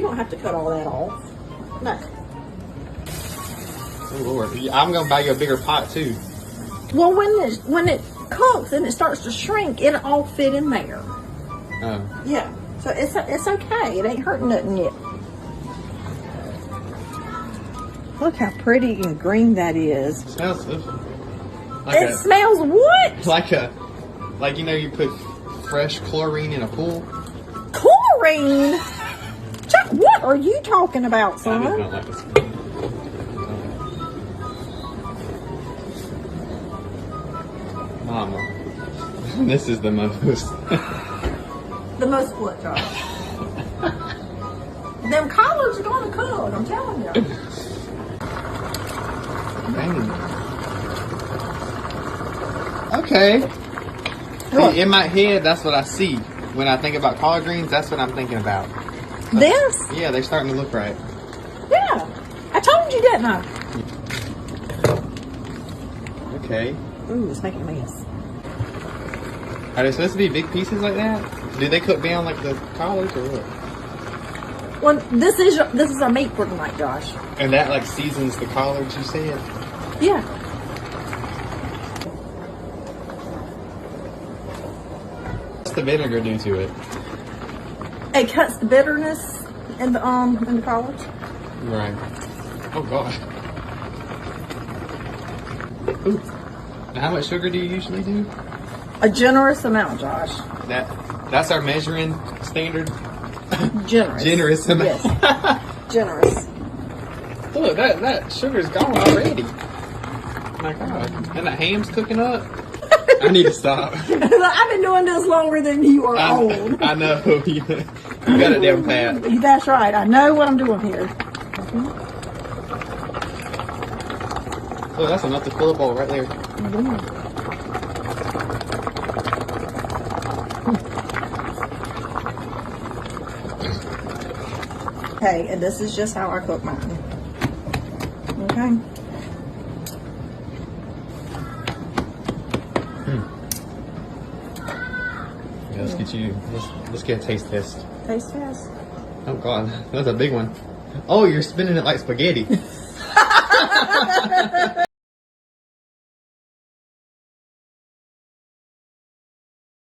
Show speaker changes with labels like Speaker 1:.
Speaker 1: don't have to cut all that off. No.
Speaker 2: Oh Lord, I'm gonna buy you a bigger pot too.
Speaker 1: Well, when it cooks and it starts to shrink, it'll all fit in there.
Speaker 2: Oh.
Speaker 1: Yeah. So it's okay. It ain't hurting nothing yet. Look how pretty and green that is.
Speaker 2: It smells delicious.
Speaker 1: It smells what?
Speaker 2: Like you know, you put fresh chlorine in a pool.
Speaker 1: Chlorine? Chuck, what are you talking about,
Speaker 2: I just
Speaker 1: son?
Speaker 2: don't like the smell. Mama, this is the most.
Speaker 1: The most what, Josh? Them collards are gonna cook, I'm telling you.
Speaker 2: Dang. Okay.
Speaker 1: Look.
Speaker 2: See, in my head, that's what I see. When I think about collard greens, that's what I'm thinking about.
Speaker 1: This?
Speaker 2: Yeah, they're starting to look right.
Speaker 1: Yeah. I told you, didn't I?
Speaker 2: Okay.
Speaker 1: Ooh, it's making a mess.
Speaker 2: Are they supposed to be big pieces like that? Do they cook down like the collards or what?
Speaker 1: Well, this is our meat for tonight, Josh.
Speaker 2: And that like seasons the collards, you said?
Speaker 1: Yeah.
Speaker 2: What's the vinegar do to it?
Speaker 1: It cuts the bitterness in the collards.
Speaker 2: Right. Oh God. Ooh. Now, how much sugar do you usually do?
Speaker 1: A generous amount, Josh.
Speaker 2: That's our measuring standard.
Speaker 1: Generous.
Speaker 2: Generous amount.
Speaker 1: Yes. Generous.
Speaker 2: Look, that sugar's gone already. My God. And the ham's cooking up. I need to stop.
Speaker 1: I've been doing this longer than you are old.
Speaker 2: I know. You got it down pat.
Speaker 1: That's right. I know what I'm doing here.
Speaker 2: Look, that's enough to fill a bowl right there.
Speaker 1: Okay, and this is just how I cook mine. Okay.
Speaker 2: Yeah, let's get a taste test.
Speaker 1: Taste test.
Speaker 2: Oh God, that's a big one. Oh, you're spinning it like spaghetti.